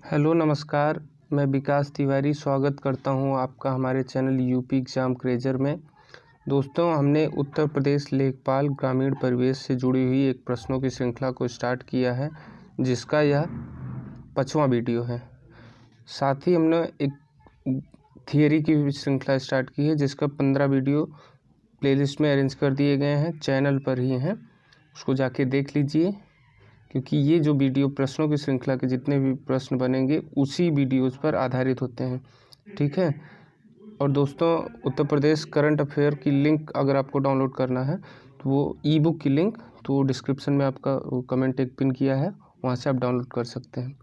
Hello नमस्कार, मैं विकास तिवारी स्वागत करता हूं आपका हमारे चैनल यूपी एग्ज़ाम क्रेजर में। दोस्तों, हमने उत्तर प्रदेश लेखपाल ग्रामीण परिवेश से जुड़ी हुई एक प्रश्नों की श्रृंखला को स्टार्ट किया है, जिसका यह 5वां वीडियो है। साथ ही हमने एक थियरी की भी श्रृंखला स्टार्ट की है, जिसका 15 वीडियो प्लेलिस्ट में अरेंज कर दिए गए हैं, चैनल पर ही हैं, उसको जाके देख लीजिए। क्योंकि ये जो वीडियो प्रश्नों की श्रृंखला के जितने भी प्रश्न बनेंगे उसी वीडियोज़ पर आधारित होते हैं, ठीक है। और दोस्तों, उत्तर प्रदेश करंट अफेयर की लिंक अगर आपको डाउनलोड करना है तो वो ई बुक की लिंक तो डिस्क्रिप्शन में आपका कमेंट एक पिन किया है, वहाँ से आप डाउनलोड कर सकते हैं।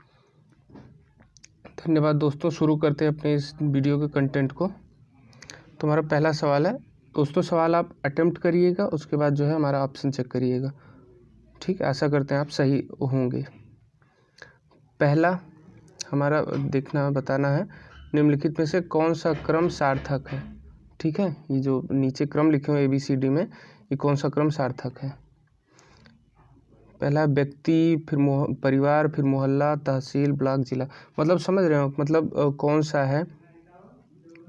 धन्यवाद दोस्तों। शुरू करते हैं अपने इस वीडियो के कंटेंट को। तुम्हारा पहला सवाल है दोस्तों, सवाल आप अटेम्प्ट करिएगा, उसके बाद जो है हमारा ऑप्शन चेक करिएगा, ठीक है। आशा करते हैं आप सही होंगे। पहला हमारा बताना है, निम्नलिखित में से कौन सा क्रम सार्थक है, ठीक है। ये जो नीचे क्रम लिखे हुए ABCD में, ये कौन सा क्रम सार्थक है। पहला व्यक्ति, फिर परिवार, फिर मोहल्ला, तहसील, ब्लॉक, जिला। मतलब समझ रहे हो, मतलब कौन सा है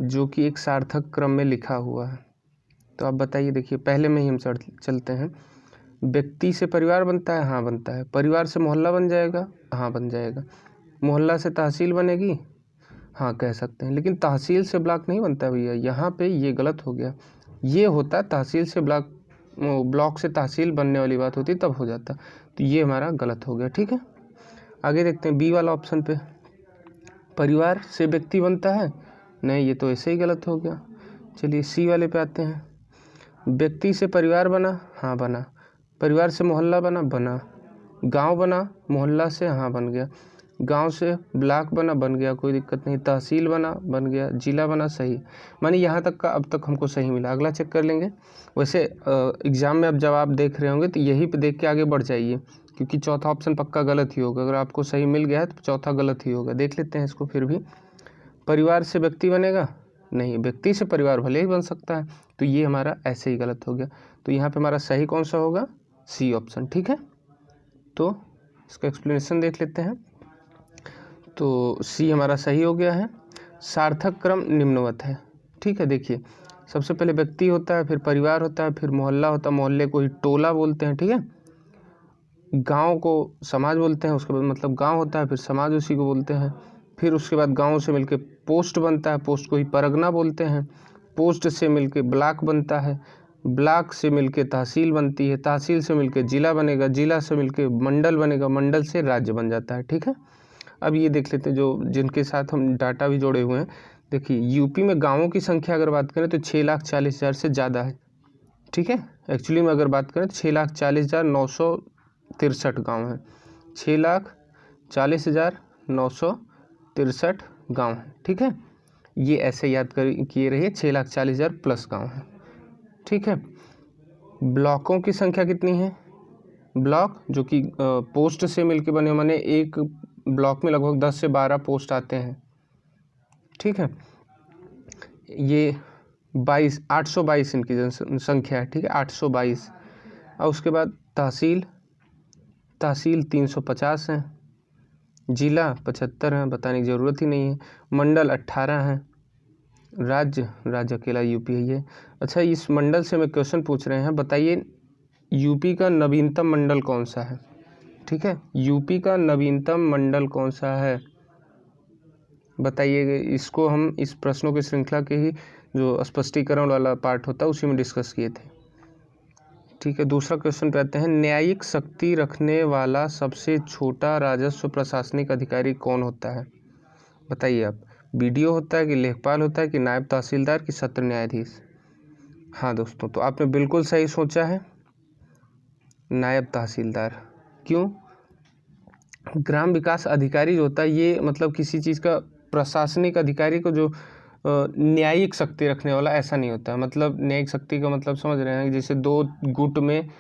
जो कि एक सार्थक क्रम में लिखा हुआ है। तो आप बताइए। देखिए, पहले में ही हम चलते हैं। व्यक्ति से परिवार बनता है, हाँ बनता है। परिवार से मोहल्ला बन जाएगा, हाँ बन जाएगा। मोहल्ला से तहसील बनेगी, हाँ कह सकते हैं। लेकिन तहसील से ब्लॉक नहीं बनता भैया, यहाँ पे ये गलत हो गया। ये होता तहसील से ब्लॉक, ब्लॉक से तहसील बनने वाली बात होती तब हो जाता, तो ये हमारा गलत हो गया, ठीक है। आगे देखते हैं बी वाला ऑप्शन पे, परिवार से व्यक्ति बनता है, नहीं ये तो ऐसे ही गलत हो गया। चलिए सी वाले पे आते हैं। व्यक्ति से परिवार बना, हाँ बना। परिवार से मोहल्ला बना, बना। गांव बना, मोहल्ला से, हाँ बन गया। गांव से ब्लॉक बना, बन गया, कोई दिक्कत नहीं। तहसील बना, बन गया। जिला बना, सही। माने यहाँ तक का अब तक हमको सही मिला। अगला चेक कर लेंगे। वैसे एग्ज़ाम में अब जवाब देख रहे होंगे तो यही पे देख के आगे बढ़ जाइए, क्योंकि चौथा ऑप्शन पक्का गलत ही होगा। अगर आपको सही मिल गया है तो चौथा गलत ही होगा। देख लेते हैं इसको फिर भी। परिवार से व्यक्ति बनेगा, नहीं। व्यक्ति से परिवार भले ही बन सकता है, तो ये हमारा ऐसे ही गलत हो गया। तो यहाँ पे हमारा सही कौन सा होगा, सी ऑप्शन, ठीक है। तो इसका एक्सप्लेनेशन देख लेते हैं। तो सी हमारा सही हो गया है। सार्थक क्रम निम्नवत है, ठीक है। देखिए, सबसे पहले व्यक्ति होता है, फिर परिवार होता है, फिर मोहल्ला होता है, मोहल्ले को ही टोला बोलते हैं, ठीक है। गांव को समाज बोलते हैं, उसके बाद मतलब गांव होता है, फिर समाज उसी को बोलते हैं। फिर उसके बाद गांव से मिलके पोस्ट बनता है, पोस्ट को ही परगना बोलते हैं। पोस्ट से मिलके ब्लॉक बनता है, ब्लॉक से मिलके तहसील बनती है, तहसील से मिलके जिला बनेगा, जिला से मिलके मंडल बनेगा, मंडल से राज्य बन जाता है, ठीक है। अब ये देख लेते हैं जो जिनके साथ हम डाटा भी जोड़े हुए हैं। देखिए, यूपी में गाँवों की संख्या अगर बात करें तो 6,40,000 से ज़्यादा है, ठीक है। एक्चुअली में अगर बात करें तो 6,40,963 गाँव हैं। 6,40,963 गाँव हैं, ठीक है। ये ऐसे याद किए रहिए, 6,40,000 प्लस गाँव हैं, ठीक है। ब्लॉकों की संख्या कितनी है। ब्लॉक जो कि पोस्ट से मिलके बने, माने एक ब्लॉक में लगभग 10 से 12 पोस्ट आते हैं, ठीक है। ये 822 इनकी जनसंख्या है, ठीक है, 822। और उसके बाद तहसील 350 हैं। जिला 75 हैं, बताने की ज़रूरत ही नहीं है। मंडल 18 हैं। राज्य अकेला यूपी है ये। अच्छा, इस मंडल से मैं क्वेश्चन पूछ रहे हैं, बताइए यूपी का नवीनतम मंडल कौन सा है, ठीक है। यूपी का नवीनतम मंडल कौन सा है, बताइए। इसको हम इस प्रश्नों की श्रृंखला के ही जो स्पष्टीकरण वाला पार्ट होता है उसी में डिस्कस किए थे, ठीक है। दूसरा क्वेश्चन पे आते हैं। न्यायिक शक्ति रखने वाला सबसे छोटा राजस्व प्रशासनिक अधिकारी कौन होता है, बताइए आप। BDO होता है कि लेखपाल होता है कि नायब तहसीलदार की सत्र न्यायाधीश। हाँ दोस्तों, तो आपने बिल्कुल सही सोचा है, नायब तहसीलदार। क्यों, ग्राम विकास अधिकारी जो होता है ये मतलब किसी चीज़ का प्रशासनिक अधिकारी को जो न्यायिक शक्ति रखने वाला, ऐसा नहीं होता है। मतलब न्यायिक शक्ति का मतलब समझ रहे हैं, जैसे दो गुट में,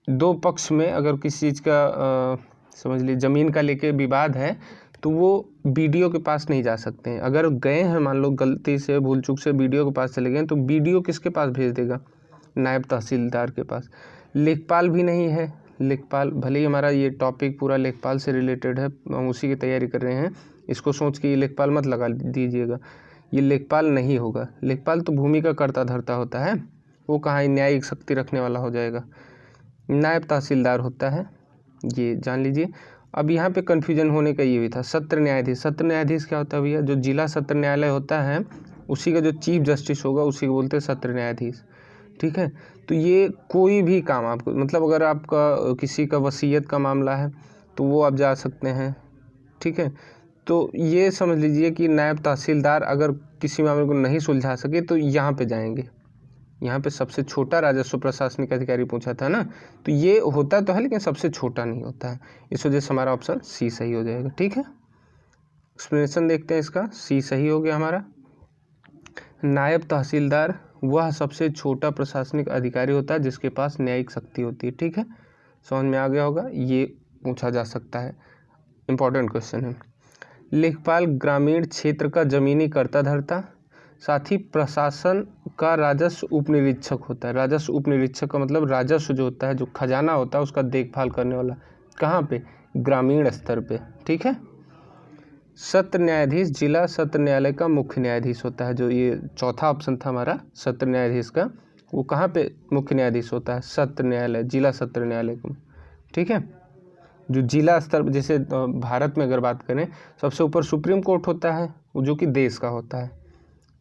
दो पक्ष में अगर किसी चीज़ का समझ लीजिए ज़मीन का लेके विवाद है, तो वो BDO के पास नहीं जा सकते हैं। अगर गए हैं, मान लो गलती से भूल चूक से BDO के पास चले गए, तो BDO किसके पास भेज देगा, नायब तहसीलदार के पास। लेखपाल भी नहीं है, लेखपाल, भले ही हमारा ये टॉपिक पूरा लेखपाल से रिलेटेड है, हम उसी की तैयारी कर रहे हैं, इसको सोच के ये लेखपाल मत लगा दीजिएगा, ये लेखपाल नहीं होगा। लेखपाल तो भूमि का कर्ता धर्ता होता है, वो कहाँ न्यायिक शक्ति रखने वाला हो जाएगा। नायब तहसीलदार होता है, ये जान लीजिए। अब यहाँ पे कन्फ्यूजन होने का ये भी था, सत्र न्यायाधीश। सत्र न्यायाधीश क्या होता है भैया? जो जिला सत्र न्यायालय होता है उसी का जो चीफ जस्टिस होगा उसी को बोलते हैं सत्र न्यायाधीश, ठीक है। तो ये कोई भी काम आपको, मतलब अगर आपका किसी का वसीयत का मामला है तो वो आप जा सकते हैं, ठीक है। तो ये समझ लीजिए कि नायब तहसीलदार अगर किसी मामले को नहीं सुलझा सके तो यहाँ पे जाएंगे। यहाँ पे सबसे छोटा राजस्व प्रशासनिक अधिकारी पूछा था ना, तो ये होता तो है लेकिन सबसे छोटा नहीं होता है, इस वजह से हमारा ऑप्शन सी सही हो जाएगा, ठीक है। एक्सप्लेनेशन देखते हैं इसका, सी सही हो गया हमारा। नायब तहसीलदार वह सबसे छोटा प्रशासनिक अधिकारी होता है जिसके पास न्यायिक शक्ति होती है, ठीक है। समझ में आ गया होगा, ये पूछा जा सकता है, इंपॉर्टेंट क्वेश्चन है। लेखपाल ग्रामीण क्षेत्र का जमीनी कर्ता धर्ता, साथ ही प्रशासन का राजस्व उपनिरीक्षक होता है। राजस्व उपनिरीक्षक का मतलब राजस्व जो होता है, जो खजाना होता है, उसका देखभाल करने वाला। कहाँ पे? ग्रामीण स्तर पे, ठीक है। सत्र न्यायाधीश जिला सत्र न्यायालय का मुख्य न्यायाधीश होता है। जो ये चौथा ऑप्शन था हमारा सत्र न्यायाधीश का, वो कहाँ पे मुख्य न्यायाधीश होता है? सत्र न्यायालय, जिला सत्र न्यायालय का, ठीक है। जो जिला स्तर, जैसे भारत में अगर बात करें, सबसे ऊपर सुप्रीम कोर्ट होता है, जो कि देश का होता है।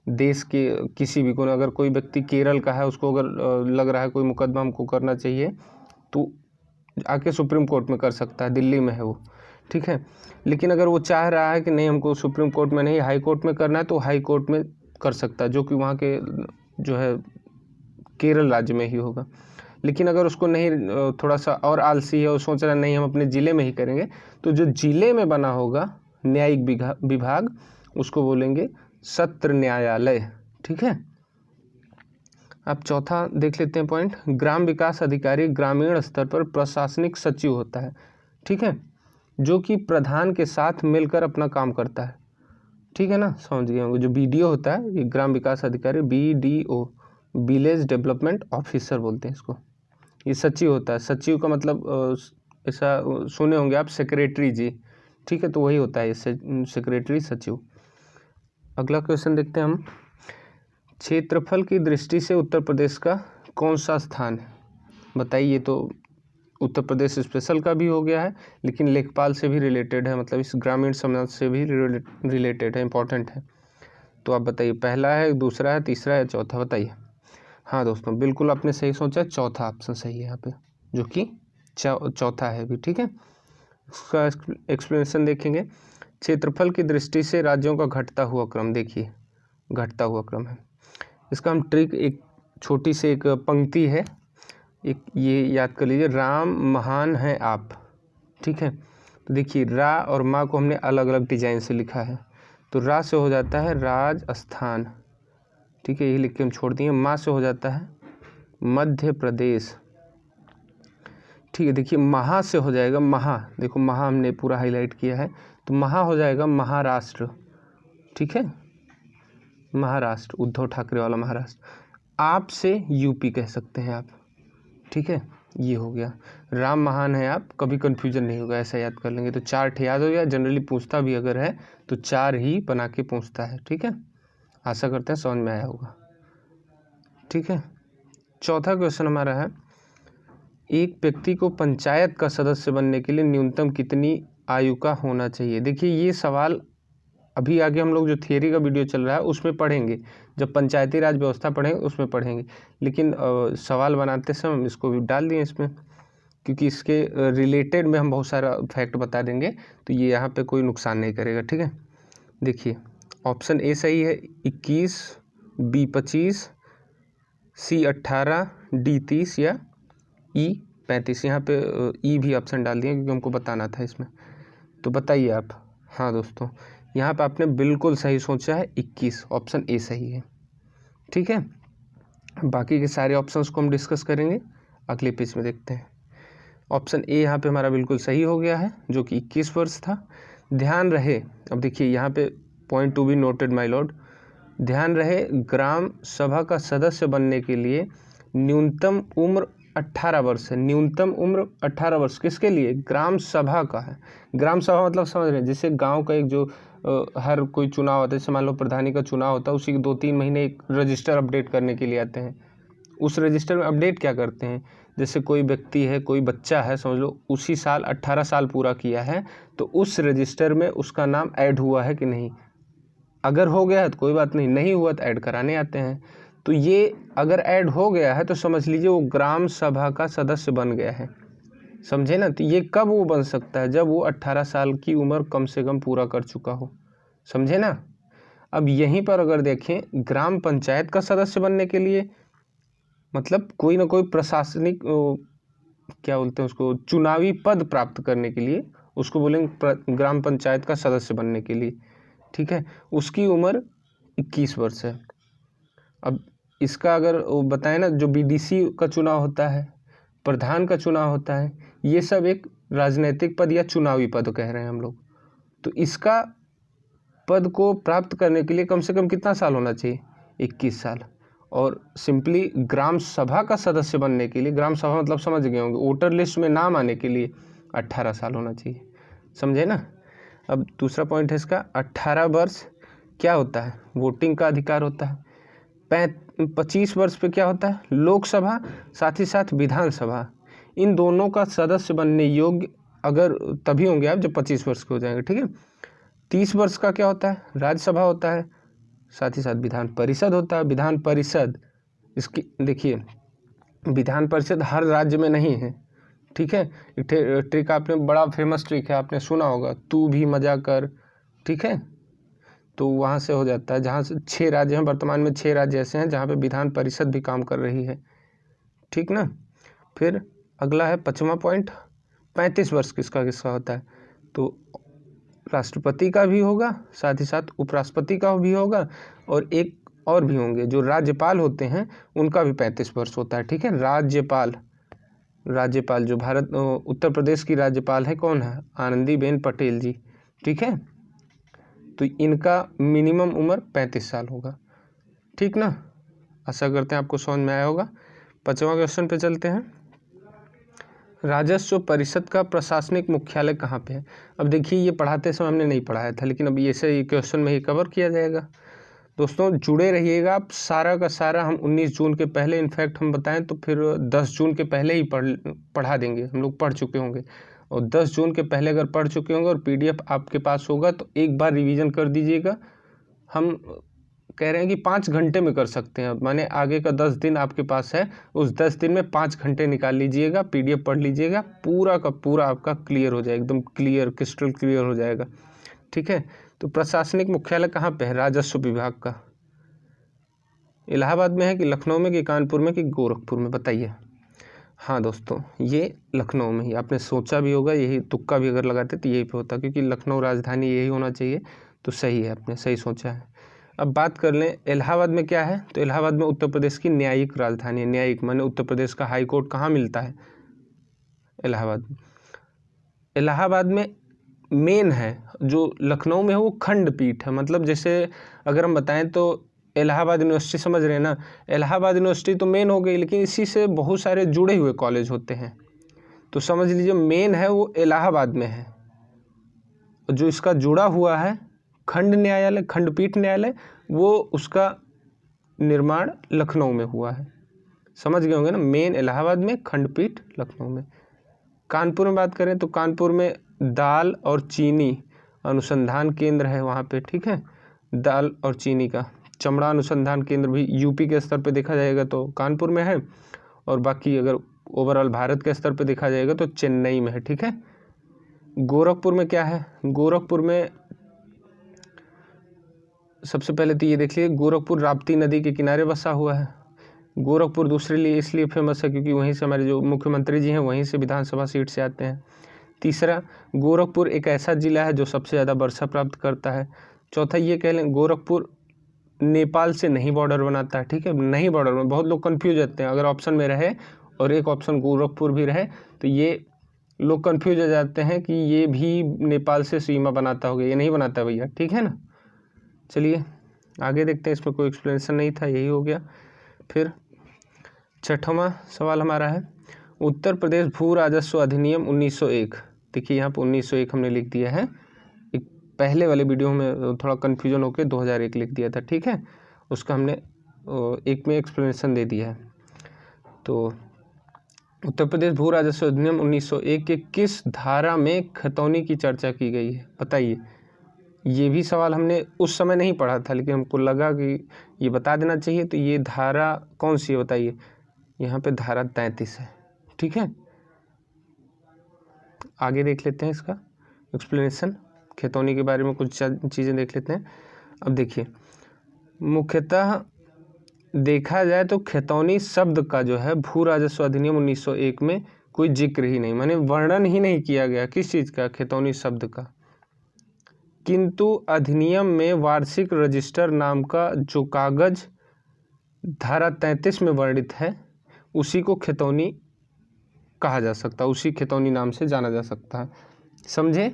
देश के किसी भी कोने, अगर कोई व्यक्ति केरल का है, उसको अगर लग रहा है कोई मुकदमा हमको करना चाहिए तो आके सुप्रीम कोर्ट में कर सकता है, दिल्ली में है वो, ठीक है। लेकिन अगर वो चाह रहा है कि नहीं हमको सुप्रीम कोर्ट में नहीं हाई कोर्ट में करना है, तो हाई कोर्ट में कर सकता है, जो कि वहाँ के जो है केरल राज्य में ही होगा। लेकिन अगर उसको नहीं, थोड़ा सा और आलसी है, वो सोच रहा है नहीं हम अपने ज़िले में ही करेंगे, तो जो ज़िले में बना होगा न्यायिक विभाग उसको बोलेंगे सत्र न्यायालय, ठीक है। अब चौथा देख लेते हैं पॉइंट। ग्राम विकास अधिकारी ग्रामीण स्तर पर प्रशासनिक सचिव होता है, ठीक है, जो कि प्रधान के साथ मिलकर अपना काम करता है, ठीक है ना, समझ गए होंगे। जो बीडीओ होता है, ये ग्राम विकास अधिकारी, बीडीओ विलेज डेवलपमेंट ऑफिसर बोलते हैं इसको, ये सचिव होता है। सचिव का मतलब ऐसा सुने होंगे आप, सेक्रेटरी जी, ठीक है, तो वही होता है ये सेक्रेटरी सचिव। अगला क्वेश्चन देखते हैं हम। क्षेत्रफल की दृष्टि से उत्तर प्रदेश का कौन सा स्थान है? बताइए। तो उत्तर प्रदेश स्पेशल का भी हो गया है, लेकिन लेखपाल से भी रिलेटेड है, मतलब इस ग्रामीण समाज से भी रिलेटेड है, इंपॉर्टेंट है। तो आप बताइए, पहला है, दूसरा है, तीसरा है, चौथा, बताइए। हाँ दोस्तों, बिल्कुल आपने सही सोचा, चौथा ऑप्शन सही है यहाँ पे, जो कि चौथा है भी, ठीक है। उसका एक्सप्लेनेशन देखेंगे। क्षेत्रफल की दृष्टि से राज्यों का घटता हुआ क्रम, देखिए घटता हुआ क्रम है। इसका हम ट्रिक, एक छोटी सी एक पंक्ति है, एक ये याद कर लीजिए, राम महान हैं आप, ठीक है। तो देखिए रा और माँ को हमने अलग अलग डिजाइन से लिखा है, तो रा से हो जाता है राजस्थान, ठीक है, यही लिख के हम छोड़ दिए। माँ से हो जाता है मध्य प्रदेश, ठीक है। देखिए महा से हो जाएगा, महा, देखो महा हमने पूरा हाईलाइट किया है, तो महा हो जाएगा महाराष्ट्र, ठीक है, महाराष्ट्र, उद्धव ठाकरे वाला महाराष्ट्र। आप से यूपी कह सकते हैं आप, ठीक है, ये हो गया। राम महान है आप, कभी कन्फ्यूजन नहीं होगा, ऐसा याद कर लेंगे तो 4 याद हो गया। जनरली पूछता भी अगर है तो 4 ही बना के पूछता है, ठीक है। आशा करते हैं समझ में आया होगा, ठीक है। चौथा क्वेश्चन हमारा है, एक व्यक्ति को पंचायत का सदस्य बनने के लिए न्यूनतम कितनी आयु का होना चाहिए? देखिए ये सवाल अभी आगे हम लोग जो थियरी का वीडियो चल रहा है उसमें पढ़ेंगे, जब पंचायती राज व्यवस्था पढ़ेंगे उसमें पढ़ेंगे, लेकिन सवाल बनाते समय हम इसको भी डाल दिए इसमें, क्योंकि इसके रिलेटेड में हम बहुत सारा फैक्ट बता देंगे, तो ये यहाँ पे कोई नुकसान नहीं करेगा, ठीक है। देखिए ऑप्शन ए सही है, 21, बी 25, सी 18, डी 30 या ई 35। यहाँ पे ई भी ऑप्शन डाल दिए क्योंकि हमको बताना था इसमें, तो बताइए आप। हाँ दोस्तों, यहाँ पे आपने बिल्कुल सही सोचा है, 21, ऑप्शन ए सही है, ठीक है। बाकी के सारे ऑप्शंस को हम डिस्कस करेंगे अगले पेज में, देखते हैं। ऑप्शन ए यहाँ पे हमारा बिल्कुल सही हो गया है, जो कि 21 वर्ष था। ध्यान रहे, अब देखिए यहाँ पे point to be noted my Lord, ध्यान रहे ग्राम सभा का सदस्य बनने के लिए न्यूनतम उम्र 18 वर्ष है, न्यूनतम उम्र 18 वर्ष। किसके लिए? ग्राम सभा का है। ग्राम सभा मतलब समझ रहे हैं, जैसे गांव का एक जो हर कोई चुनाव होता है, जैसे मान लो प्रधानी का चुनाव होता है, उसी के 2-3 महीने एक रजिस्टर अपडेट करने के लिए आते हैं। उस रजिस्टर में अपडेट क्या करते हैं, जैसे कोई व्यक्ति है, कोई बच्चा है, समझ लो उसी साल 18 साल पूरा किया है, तो उस रजिस्टर में उसका नाम ऐड हुआ है कि नहीं। अगर हो गया है तो कोई बात नहीं, नहीं हुआ तो ऐड कराने आते हैं। तो ये अगर ऐड हो गया है तो समझ लीजिए वो ग्राम सभा का सदस्य बन गया है, समझे ना। तो ये कब वो बन सकता है? जब वो 18 साल की उम्र कम से कम पूरा कर चुका हो, समझे ना। अब यहीं पर अगर देखें, ग्राम पंचायत का सदस्य बनने के लिए मतलब कोई ना कोई प्रशासनिक क्या बोलते हैं उसको, चुनावी पद प्राप्त करने के लिए, उसको बोलेंगे ग्राम पंचायत का सदस्य बनने के लिए, ठीक है। उसकी उम्र 21 वर्ष है। अब इसका अगर वो बताएं ना, जो बीडीसी का चुनाव होता है, प्रधान का चुनाव होता है, ये सब एक राजनीतिक पद या चुनावी पद कह रहे हैं हम लोग। तो इसका पद को प्राप्त करने के लिए कम से कम कितना साल होना चाहिए? 21 साल। और सिंपली ग्राम सभा का सदस्य बनने के लिए, ग्राम सभा मतलब समझ गए होंगे, वोटर लिस्ट में नाम आने के लिए 18 साल होना चाहिए, समझे ना। अब दूसरा पॉइंट है इसका, 18 वर्ष क्या होता है? वोटिंग का अधिकार होता है। 25 वर्ष पे क्या होता है? लोकसभा, साथ ही साथ विधानसभा, इन दोनों का सदस्य बनने योग्य अगर तभी होंगे आप जब 25 वर्ष के हो जाएंगे, ठीक है। 30 वर्ष का क्या होता है? राज्यसभा होता है, साथ ही साथ विधान परिषद होता है। विधान परिषद, इसकी देखिए, विधान परिषद हर राज्य में नहीं है, ठीक है। एक ट्रिक आपने, बड़ा फेमस ट्रिक है, आपने सुना होगा, तू भी मजा कर, ठीक है। तो वहाँ से हो जाता है, जहाँ से 6 राज्य हैं, वर्तमान में 6 राज्य ऐसे हैं जहाँ पे विधान परिषद भी काम कर रही है, ठीक ना। फिर अगला है 5वां पॉइंट, 35 वर्ष किसका होता है? तो राष्ट्रपति का भी होगा, साथ ही साथ उपराष्ट्रपति का भी होगा, और एक और भी होंगे जो राज्यपाल होते हैं, उनका भी 35 वर्ष होता है, ठीक है। राज्यपाल जो उत्तर प्रदेश की राज्यपाल है, कौन है? आनंदीबेन पटेल जी, ठीक है। तो इनका मिनिमम उम्र 35 साल होगा, ठीक ना। आशा करते हैं आपको समझ में आया होगा। 5वां क्वेश्चन पे चलते हैं। राजस्व परिषद का प्रशासनिक मुख्यालय कहाँ पे है? अब देखिए, ये पढ़ाते समय हमने नहीं पढ़ाया था, लेकिन अब ये से क्वेश्चन में ही कवर किया जाएगा। दोस्तों जुड़े रहिएगा आप, सारा का सारा हम 19 जून के पहले, इनफैक्ट हम बताएं तो फिर 10 जून के पहले ही पढ़ा देंगे, हम लोग पढ़ चुके होंगे। और 10 जून के पहले अगर पढ़ चुके होंगे और PDF आपके पास होगा तो एक बार रिवीजन कर दीजिएगा। हम कह रहे हैं कि 5 घंटे में कर सकते हैं, माने आगे का 10 दिन आपके पास है, उस 10 दिन में 5 घंटे निकाल लीजिएगा, PDF पढ़ लीजिएगा, पूरा का पूरा आपका क्लियर हो जाएगा, एकदम क्लियर, क्रिस्टल क्लियर हो जाएगा, ठीक है। तो प्रशासनिक मुख्यालय कहाँ पे है राजस्व विभाग का? इलाहाबाद में है कि लखनऊ में कि कानपुर में कि गोरखपुर में, बताइए। हाँ दोस्तों, ये लखनऊ में ही, आपने सोचा भी होगा, यही तुक्का भी अगर लगाते तो यही पे होता, क्योंकि लखनऊ राजधानी यही होना चाहिए, तो सही है, आपने सही सोचा है। अब बात कर लें इलाहाबाद में क्या है, तो इलाहाबाद में उत्तर प्रदेश की न्यायिक राजधानी है। न्यायिक माने उत्तर प्रदेश का हाई कोर्ट कहाँ मिलता है? इलाहाबाद में। इलाहाबाद में मेन है, जो लखनऊ में है वो खंडपीठ है। मतलब जैसे अगर हम बताएं तो इलाहाबाद यूनिवर्सिटी समझ रहे हैं ना, इलाहाबाद यूनिवर्सिटी तो मेन हो गई, लेकिन इसी से बहुत सारे जुड़े हुए कॉलेज होते हैं, तो समझ लीजिए मेन है वो इलाहाबाद में है। जो इसका जुड़ा हुआ है खंड न्यायालय, खंडपीठ न्यायालय, वो उसका निर्माण लखनऊ में हुआ है, समझ गए होंगे ना। मेन इलाहाबाद में, खंडपीठ लखनऊ में। कानपुर में बात करें तो कानपुर में दाल और चीनी अनुसंधान केंद्र है वहाँ पे, ठीक है। दाल और चीनी का चमड़ा अनुसंधान केंद्र भी यूपी के स्तर पे देखा जाएगा तो कानपुर में है, और बाकी अगर ओवरऑल भारत के स्तर पे देखा जाएगा तो चेन्नई में है, ठीक है। गोरखपुर में क्या है? गोरखपुर में सबसे पहले तो ये देख लीजिए, गोरखपुर राप्ती नदी के किनारे बसा हुआ है। गोरखपुर दूसरे लिए इसलिए फेमस है क्योंकि वहीं से हमारे जो मुख्यमंत्री जी हैं वहीं से विधानसभा सीट से आते हैं। तीसरा, गोरखपुर एक ऐसा ज़िला है जो सबसे ज़्यादा वर्षा प्राप्त करता है। चौथा, ये कह लें गोरखपुर नेपाल से नहीं बॉर्डर बनाता है, ठीक है। नहीं बॉर्डर में बहुत लोग कन्फ्यूज रहते हैं, अगर ऑप्शन में रहे और एक ऑप्शन गोरखपुर भी रहे तो ये लोग कन्फ्यूज हो जाते हैं कि ये भी नेपाल से सीमा बनाता होगा, ये नहीं बनाता भैया, ठीक है ना। चलिए आगे देखते हैं, इसमें कोई एक्सप्लेनेशन नहीं था, यही हो गया। फिर छठवां सवाल हमारा है उत्तर प्रदेश भू राजस्व अधिनियम 1901। देखिए यहाँ पर 1901 हमने लिख दिया है, एक पहले वाले वीडियो में थोड़ा कन्फ्यूजन होकर 2001 लिख दिया था, ठीक है, उसका हमने एक में एक्सप्लेनेशन दे दिया है। तो उत्तर प्रदेश भू राजस्व अधिनियम 1901 के किस धारा में खतौनी की चर्चा की गई है, बताइए। ये भी सवाल हमने उस समय नहीं पढ़ा था, लेकिन हमको लगा कि ये बता देना चाहिए। तो ये धारा कौन सी है बताइए। यहाँ पे धारा 33 है, ठीक है। आगे देख लेते हैं इसका एक्सप्लेनेशन, खतौनी के बारे में कुछ चीज़ें देख लेते हैं। अब देखिए, मुख्यतः देखा जाए तो खतौनी शब्द का जो है भू राजस्व अधिनियम 1901 में कोई जिक्र ही नहीं, माने वर्णन ही नहीं किया गया किस चीज़ का, खतौनी शब्द का। किंतु अधिनियम में वार्षिक रजिस्टर नाम का जो कागज धारा 33 में वर्णित है उसी को खतौनी कहा जा सकता है, उसी खतौनी नाम से जाना जा सकता है। समझे?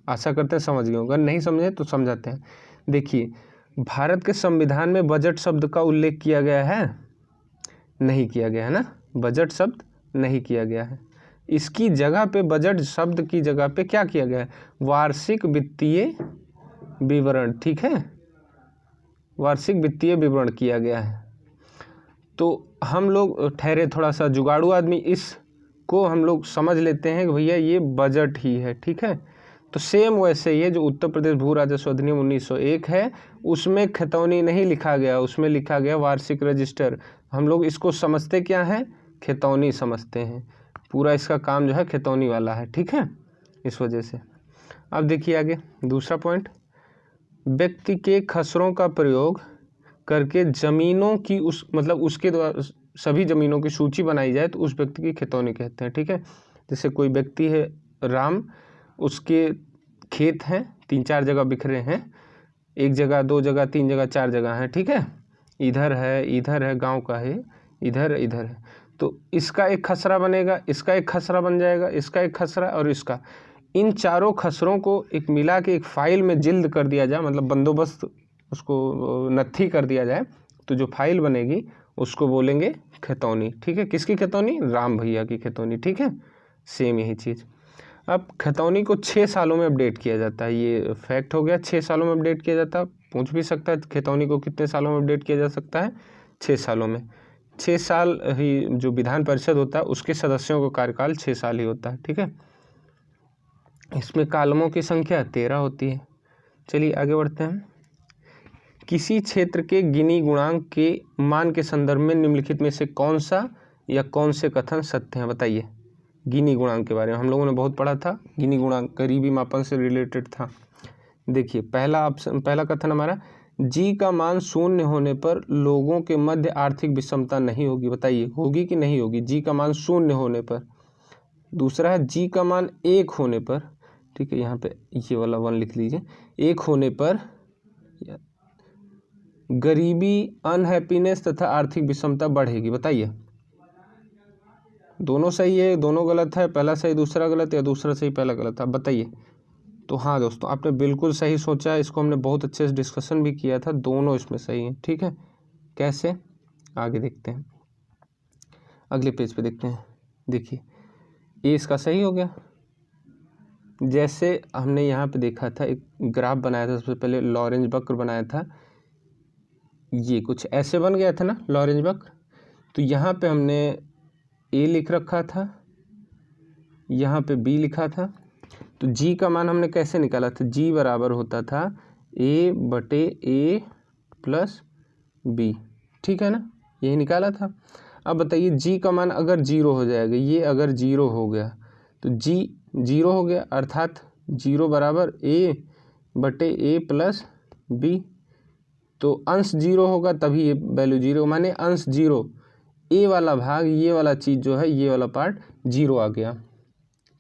आशा करते हैं समझ गए, अगर नहीं समझे तो समझाते हैं। देखिए, भारत के संविधान में बजट शब्द का उल्लेख किया गया है, नहीं किया गया है ना, बजट शब्द नहीं किया गया है। इसकी जगह पे, बजट शब्द की जगह पे क्या किया गया है, वार्षिक वित्तीय विवरण, ठीक है, वार्षिक वित्तीय विवरण किया गया है। तो हम लोग ठहरे थोड़ा सा जुगाड़ू आदमी, इसको हम लोग समझ लेते हैं कि भैया ये बजट ही है, ठीक है। तो सेम वैसे ही है, जो उत्तर प्रदेश भू राजस्व अधिनियम 1901 है उसमें खतौनी नहीं लिखा गया, उसमें लिखा गया वार्षिक रजिस्टर। हम लोग इसको समझते क्या है, खतौनी समझते हैं, पूरा इसका काम जो है खतौनी वाला है, ठीक है, इस वजह से। अब देखिए आगे दूसरा पॉइंट, व्यक्ति के खसरों का प्रयोग करके जमीनों की उसके द्वारा सभी जमीनों की सूची बनाई जाए तो उस व्यक्ति की खतौनी कहते हैं, ठीक है। जैसे कोई व्यक्ति है राम, उसके खेत हैं 3-4 जगह बिखरे हैं, 1 जगह 2 जगह 3 जगह 4 जगह हैं, ठीक है, इधर है गांव का है, इधर है, तो इसका एक खसरा बनेगा, इसका एक खसरा बन जाएगा, इसका एक खसरा और इसका। इन चारों खसरों को एक मिला के एक फाइल में जिल्द कर दिया जाए, मतलब बंदोबस्त उसको नत्थी कर दिया जाए, तो जो फाइल बनेगी उसको बोलेंगे खतौनी, ठीक है। किसकी खतौनी, राम भैया की खतौनी, ठीक है, सेम यही चीज़। अब खतौनी को 6 सालों में अपडेट किया जाता है, ये फैक्ट हो गया, 6 सालों में अपडेट किया जाता है। पूछ भी सकता है खतौनी को कितने सालों में अपडेट किया जा सकता है, 6 सालों में। 6 साल ही जो विधान परिषद होता है उसके सदस्यों का कार्यकाल 6 साल ही होता है, ठीक है। इसमें कालमों की संख्या 13 होती है। चलिए आगे बढ़ते हैं। किसी क्षेत्र के गिनी गुणांक के मान के संदर्भ में निम्नलिखित में से कौन सा या कौन से कथन सत्य हैं, बताइए। गिनी गुणांक के बारे में हम लोगों ने बहुत पढ़ा था, गिनी गुणांक गरीबी मापन से रिलेटेड था। देखिए पहला कथन हमारा, जी का मान 0 होने पर लोगों के मध्य आर्थिक विषमता नहीं होगी, बताइए होगी कि नहीं होगी, जी का मान 0 होने पर। दूसरा है जी का मान 1 होने पर, ठीक है, यहाँ पे ये वाला 1 लिख लीजिए, 1 होने पर गरीबी, अनहैप्पीनेस तथा आर्थिक विषमता बढ़ेगी, बताइए। दोनों सही है, दोनों गलत है, पहला सही दूसरा गलत या दूसरा सही पहला गलत है, बताइए। तो हाँ दोस्तों, आपने बिल्कुल सही सोचा है, इसको हमने बहुत अच्छे से डिस्कशन भी किया था, दोनों इसमें सही है, ठीक है। कैसे, आगे देखते हैं, अगले पेज पे देखते हैं। देखिए ये इसका सही हो गया। जैसे हमने यहाँ पे देखा था, एक ग्राफ बनाया था, सबसे पहले लॉरेंज वक्र बनाया था, ये कुछ ऐसे बन गया था ना लॉरेंज वक्र। तो यहाँ पे हमने ए लिख रखा था, यहाँ पे बी लिखा था। तो जी का मान हमने कैसे निकाला था, जी बराबर होता था A/A + B, ठीक है ना, यही निकाला था। अब बताइए जी का मान अगर 0 हो जाएगा, ये अगर 0 हो गया तो जी 0 हो गया, अर्थात 0 बराबर A/A + B। तो अंश 0 होगा तभी ये वैल्यू 0, माने अंश 0, ए वाला भाग, ये वाला चीज़ जो है, ये वाला पार्ट 0 आ गया,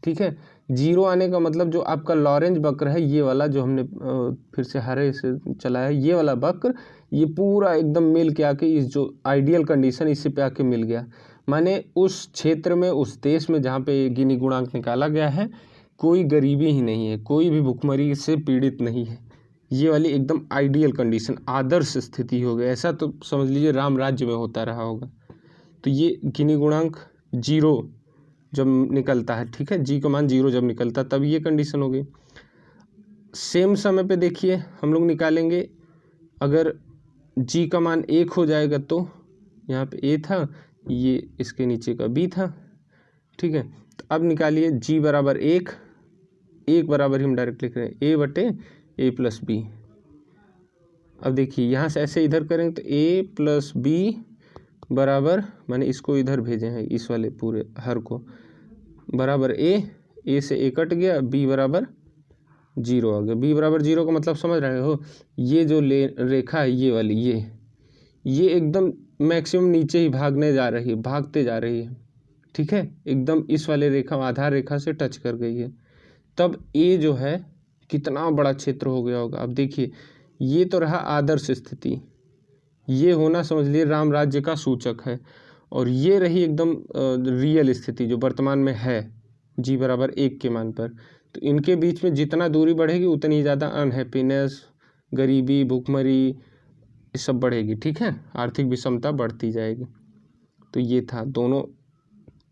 ठीक है। 0 आने का मतलब जो आपका लॉरेंज वक्र है, ये वाला जो हमने फिर से हरे से चला है, ये वाला वक्र, ये पूरा एकदम मिल के आके इस जो आइडियल कंडीशन इससे पे आके मिल गया। माने उस क्षेत्र में, उस देश में जहाँ पे गिनी गुणांक निकाला गया है, कोई गरीबी ही नहीं है, कोई भी भुखमरी से पीड़ित नहीं है, ये वाली एकदम आइडियल कंडीशन, आदर्श स्थिति हो गई। ऐसा तो समझ लीजिए राम राज्य में होता रहा होगा, तो ये गिनी गुणांक 0 जब निकलता है, ठीक है, जी का मान 0 जब निकलता है तब ये कंडीशन होगी। सेम समय पे देखिए हम लोग निकालेंगे, अगर जी का मान 1 हो जाएगा तो यहाँ पे ए था, ये इसके नीचे का बी था, ठीक है। तो अब निकालिए जी बराबर 1, 1 बराबर ही हम डायरेक्ट लिख रहे हैं ए बटे ए प्लस बी। अब देखिए यहाँ से ऐसे इधर करेंगे तो ए प्लस बी बराबर, मैंने इसको इधर भेजे हैं, इस वाले पूरे हर को, बराबर ए से ए कट गया, बी बराबर 0 आ गया। बी बराबर 0 का मतलब समझ रहे हो, ये जो रेखा है ये वाली, ये एकदम मैक्सिमम नीचे ही भागते जा रही है, ठीक है, एकदम इस वाले रेखा, आधार रेखा से टच कर गई है। तब ए जो है कितना बड़ा क्षेत्र हो गया होगा। अब देखिए ये तो रहा आदर्श स्थिति, ये होना समझ लिए राम राज्य का सूचक है, और ये रही एकदम रियल स्थिति जो वर्तमान में है जी बराबर 1 के मान पर। तो इनके बीच में जितना दूरी बढ़ेगी उतनी ही ज़्यादा अनहैप्पीनेस, गरीबी, भूखमरी, ये सब बढ़ेगी, ठीक है, आर्थिक विषमता बढ़ती जाएगी। तो ये था, दोनों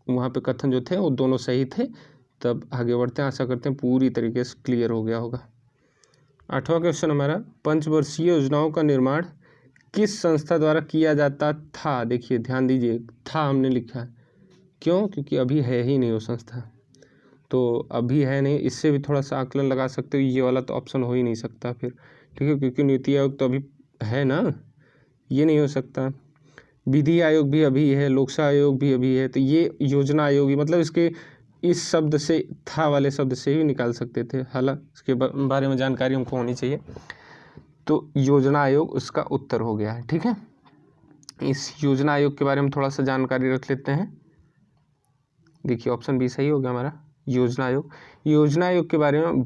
वहाँ पे कथन जो थे वो दोनों सही थे। तब आगे बढ़ते हैं, आशा करते हैं पूरी तरीके से क्लियर हो गया होगा। 8वां क्वेश्चन हमारा, पंचवर्षीय योजनाओं का निर्माण किस संस्था द्वारा किया जाता था। देखिए ध्यान दीजिए, था हमने लिखा है, क्यों, क्योंकि अभी है ही नहीं वो संस्था, तो अभी है नहीं, इससे भी थोड़ा सा आकलन लगा सकते हो, ये वाला तो ऑप्शन हो ही नहीं सकता फिर, ठीक है, क्योंकि नीति आयोग तो अभी है ना, ये नहीं हो सकता। विधि आयोग भी अभी है, लोकसेवा आयोग भी अभी है, तो ये योजना आयोग ही, मतलब इसके इस शब्द से, था वाले शब्द से ही निकाल सकते थे, हालांकि इसके बारे में जानकारी हमको होनी चाहिए। तो योजना आयोग उसका उत्तर हो गया है, ठीक है। इस योजना आयोग के बारे में थोड़ा सा जानकारी रख लेते हैं। देखिए ऑप्शन बी सही हो गया हमारा, योजना आयोग। योजना आयोग के बारे में,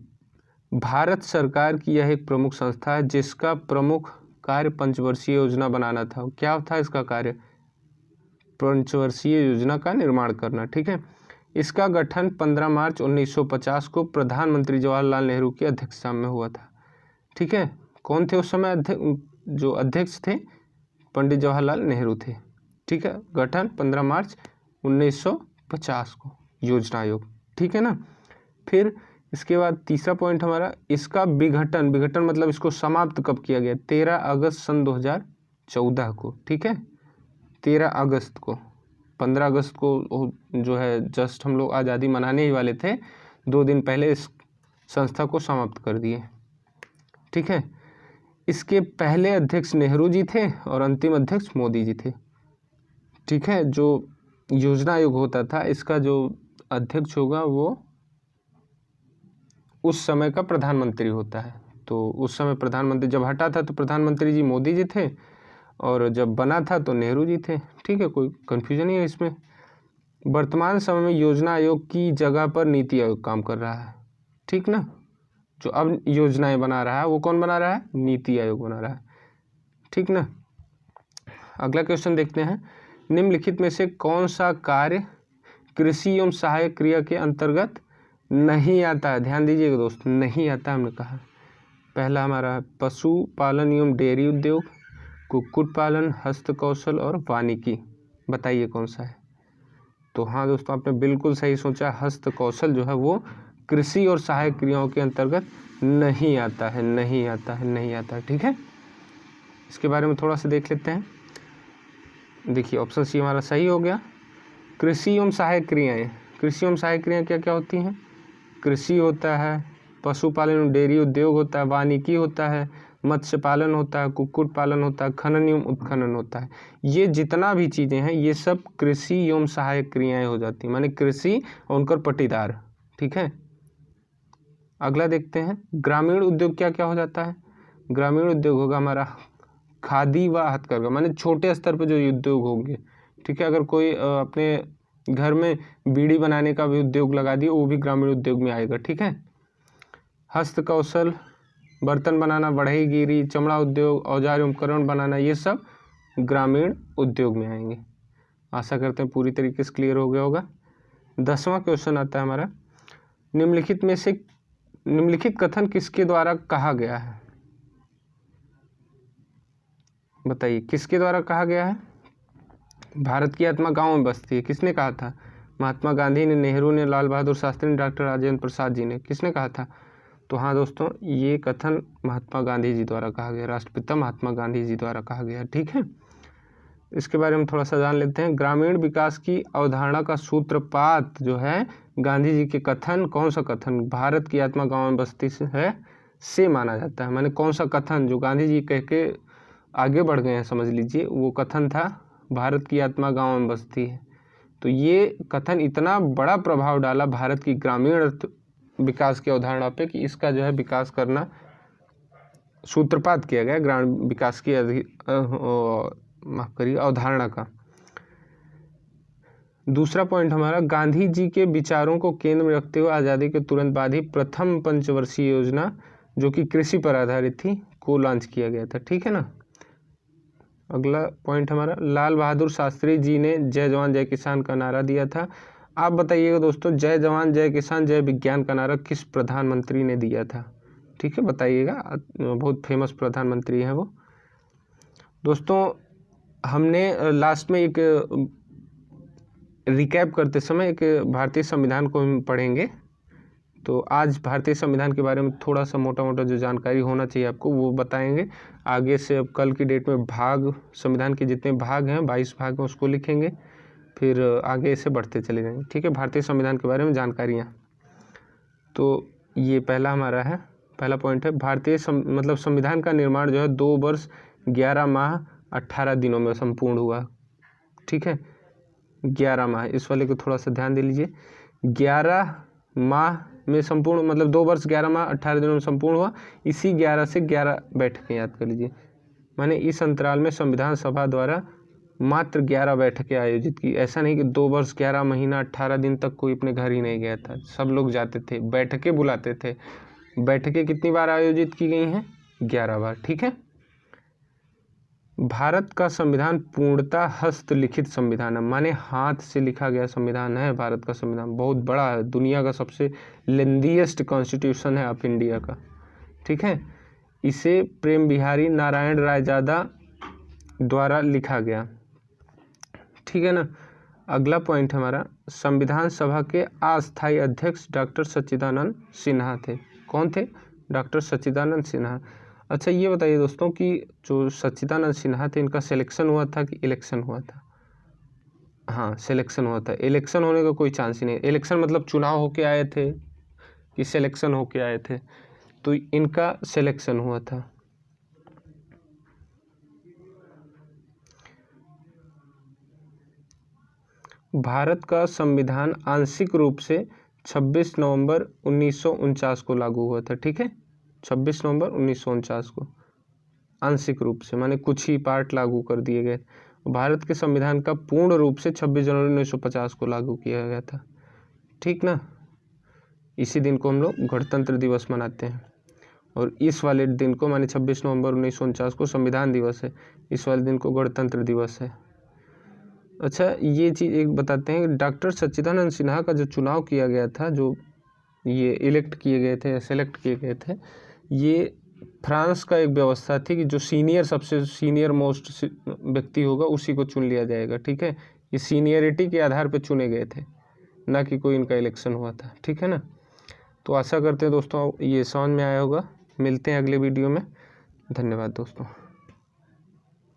भारत सरकार की यह एक प्रमुख संस्था है जिसका प्रमुख कार्य पंचवर्षीय योजना बनाना था। क्या था इसका कार्य, पंचवर्षीय योजना का निर्माण करना, ठीक है। इसका गठन 15 मार्च 1950 को प्रधानमंत्री जवाहरलाल नेहरू की अध्यक्षता में हुआ था, ठीक है। कौन थे उस समय जो अध्यक्ष थे, पंडित जवाहरलाल नेहरू थे, ठीक है। गठन 15 मार्च 1950 को, योजना आयोग, ठीक है ना। फिर इसके बाद तीसरा पॉइंट हमारा, इसका विघटन मतलब इसको समाप्त कब किया गया, 13 अगस्त सन 2014 को, ठीक है, 13 अगस्त को। 15 अगस्त को जो है जस्ट हम लोग आज़ादी मनाने ही वाले थे, 2 दिन पहले इस संस्था को समाप्त कर दिए, ठीक है। इसके पहले अध्यक्ष नेहरू जी थे और अंतिम अध्यक्ष मोदी जी थे, ठीक है। जो योजना आयोग होता था, इसका जो अध्यक्ष होगा वो उस समय का प्रधानमंत्री होता है। तो उस समय प्रधानमंत्री जब हटा था तो प्रधानमंत्री जी मोदी जी थे, और जब बना था तो नेहरू जी थे, ठीक है, कोई कन्फ्यूजन नहीं है इसमें। वर्तमान समय में योजना आयोग की जगह पर नीति आयोग काम कर रहा है, ठीक ना। जो अब योजनाएं बना रहा है वो कौन बना रहा है, नीति आयोग बना रहा है, ठीक ना। अगला क्वेश्चन देखते हैं, निम्नलिखित में से कौन सा कार्य कृषि एवं सहायक क्रिया के अंतर्गत नहीं आता है। ध्यान दीजिएगा दोस्त, नहीं आता हमने कहा। पहला हमारा पशु पालन एवं डेयरी उद्योग, कुक्कुट पालन, हस्तकौशल और वानिकी। बताइए कौन सा है। तो हाँ दोस्तों, आपने बिल्कुल सही सोचा, हस्तकौशल जो है वो कृषि और सहायक क्रियाओं के अंतर्गत नहीं आता है, नहीं आता है, नहीं आता है, ठीक है। इसके बारे में थोड़ा सा देख लेते हैं। देखिए ऑप्शन सी हमारा सही हो गया। कृषि एवं सहायक क्रियाएं, कृषि एवं सहायक क्रियाएं क्या क्या होती हैं, कृषि होता है, पशुपालन एवं डेयरी उद्योग होता है, वानिकी होता है, मत्स्य पालन होता है, कुक्कुट पालन होता है, खनन एवं उत्खनन होता है। ये जितना भी चीज़ें हैं ये सब कृषि एवं सहायक क्रियाएं हो जाती हैं, माने कृषि और उनकर पट्टीदार, ठीक है। अगला देखते हैं, ग्रामीण उद्योग क्या क्या हो जाता है। ग्रामीण उद्योग होगा हमारा खादी व हथकरघा, माने छोटे स्तर पर जो उद्योग होंगे, ठीक है। अगर कोई अपने घर में बीड़ी बनाने का भी उद्योग लगा दिए, वो भी ग्रामीण उद्योग में आएगा, ठीक है। हस्तकौशल, बर्तन बनाना, बढ़ईगिरी, चमड़ा उद्योग, औजार एवं उपकरण बनाना, ये सब ग्रामीण उद्योग में आएंगे। आशा करते हैं पूरी तरीके से क्लियर हो गया होगा। 10वां क्वेश्चन आता है हमारा, निम्नलिखित में से निम्नलिखित कथन किसके द्वारा कहा गया है। बताइए किसके द्वारा कहा गया है। भारत की आत्मा गाँव में बसती है, किसने कहा था? महात्मा गांधी ने, नेहरू ने, लाल बहादुर शास्त्री ने, डॉक्टर राजेंद्र प्रसाद जी ने, किसने कहा था? तो हाँ दोस्तों, ये कथन महात्मा गांधी जी द्वारा कहा गया, राष्ट्रपिता महात्मा गांधी जी द्वारा कहा गया। ठीक है, इसके बारे में थोड़ा सा जान लेते हैं। ग्रामीण विकास की अवधारणा का सूत्रपात जो है गांधी जी के कथन, कौन सा कथन? भारत की आत्मा गाँव में बसती से माना जाता है। माने कौन सा कथन जो गांधी जी कह के आगे बढ़ गए हैं, समझ लीजिए, वो कथन था भारत की आत्मा गाँव में बसती है। तो ये कथन इतना बड़ा प्रभाव डाला भारत की ग्रामीण विकास की अवधारणा पे कि इसका जो है विकास करना सूत्रपात किया गया ग्रामीण विकास की माफ करिए अवधारणा का। दूसरा पॉइंट हमारा, गांधी जी के विचारों को केंद्र में रखते हुए आज़ादी के तुरंत बाद ही प्रथम पंचवर्षीय योजना जो कि कृषि पर आधारित थी को लॉन्च किया गया था। ठीक है ना। अगला पॉइंट हमारा, लाल बहादुर शास्त्री जी ने जय जवान जय किसान का नारा दिया था। आप बताइएगा दोस्तों, जय जवान जय किसान जय विज्ञान का नारा किस प्रधानमंत्री ने दिया था? ठीक है, बताइएगा, बहुत फेमस प्रधानमंत्री हैं वो। दोस्तों, हमने लास्ट में एक रिकैप करते समय एक भारतीय संविधान को हम पढ़ेंगे। तो आज भारतीय संविधान के बारे में थोड़ा सा मोटा मोटा जो जानकारी होना चाहिए आपको वो बताएंगे। आगे से अब कल की डेट में भाग, संविधान के जितने भाग हैं 22 भाग हैं उसको लिखेंगे, फिर आगे से बढ़ते चले जाएंगे। ठीक है, भारतीय संविधान के बारे में जानकारियाँ। तो ये पहला हमारा है, पहला पॉइंट है, भारतीय मतलब संविधान का निर्माण जो है 2 वर्ष 11 माह 18 दिनों में संपूर्ण हुआ। ठीक है, 11 माह, इस वाले को थोड़ा सा ध्यान दे लीजिए। 11 माह में संपूर्ण मतलब 2 वर्ष 11 माह 18 दिनों में संपूर्ण हुआ। इसी 11 से 11 बैठकें याद कर लीजिए। माने इस अंतराल में संविधान सभा द्वारा मात्र 11 बैठकें आयोजित की। ऐसा नहीं कि 2 वर्ष 11 महीना 18 दिन तक कोई अपने घर ही नहीं गया था, सब लोग जाते थे, बैठकें बुलाते थे। बैठकें कितनी बार आयोजित की गई हैं? 11 बार। ठीक है। भारत का संविधान पूर्णतः हस्तलिखित संविधान है, माने हाथ से लिखा गया संविधान है। भारत का संविधान बहुत बड़ा है, दुनिया का सबसे लेंदीएस्ट कॉन्स्टिट्यूशन है ऑफ इंडिया का। ठीक है, इसे प्रेम बिहारी नारायण रायजादा द्वारा लिखा गया। ठीक है ना। अगला पॉइंट हमारा, संविधान सभा के अस्थायी अध्यक्ष डॉक्टर सच्चिदानंद सिन्हा थे। कौन थे? डॉक्टर सच्चिदानंद सिन्हा। अच्छा, ये बताइए दोस्तों कि जो सच्चिदानंद सिन्हा थे, इनका सिलेक्शन हुआ था कि इलेक्शन हुआ था? हाँ, सिलेक्शन हुआ था। इलेक्शन होने का कोई चांस ही नहीं। इलेक्शन मतलब चुनाव होके आए थे कि सिलेक्शन होके आए थे? तो इनका सिलेक्शन हुआ था। भारत का संविधान आंशिक रूप से 26 नवंबर 1949 को लागू हुआ था। ठीक है, 26 नवंबर 1949 को आंशिक रूप से, माने कुछ ही पार्ट लागू कर दिए गए। भारत के संविधान का पूर्ण रूप से 26 जनवरी 1950 को लागू किया गया था। ठीक ना। इसी दिन को हम लोग गणतंत्र दिवस मनाते हैं, और इस वाले दिन को माने 26 नवंबर 1949 को संविधान दिवस है, इस वाले दिन को गणतंत्र दिवस है। अच्छा, ये चीज़ एक बताते हैं, डॉक्टर सच्चिदानंद सिन्हा का जो चुनाव किया गया था, जो ये इलेक्ट किए गए थे, सेलेक्ट किए गए थे, ये फ्रांस का एक व्यवस्था थी कि जो सीनियर, सबसे सीनियर मोस्ट व्यक्ति होगा उसी को चुन लिया जाएगा। ठीक है, ये सीनियरिटी के आधार पर चुने गए थे, ना कि कोई इनका इलेक्शन हुआ था। ठीक है ना। तो आशा करते हैं दोस्तों ये समझ में आया होगा। मिलते हैं अगले वीडियो में। धन्यवाद दोस्तों।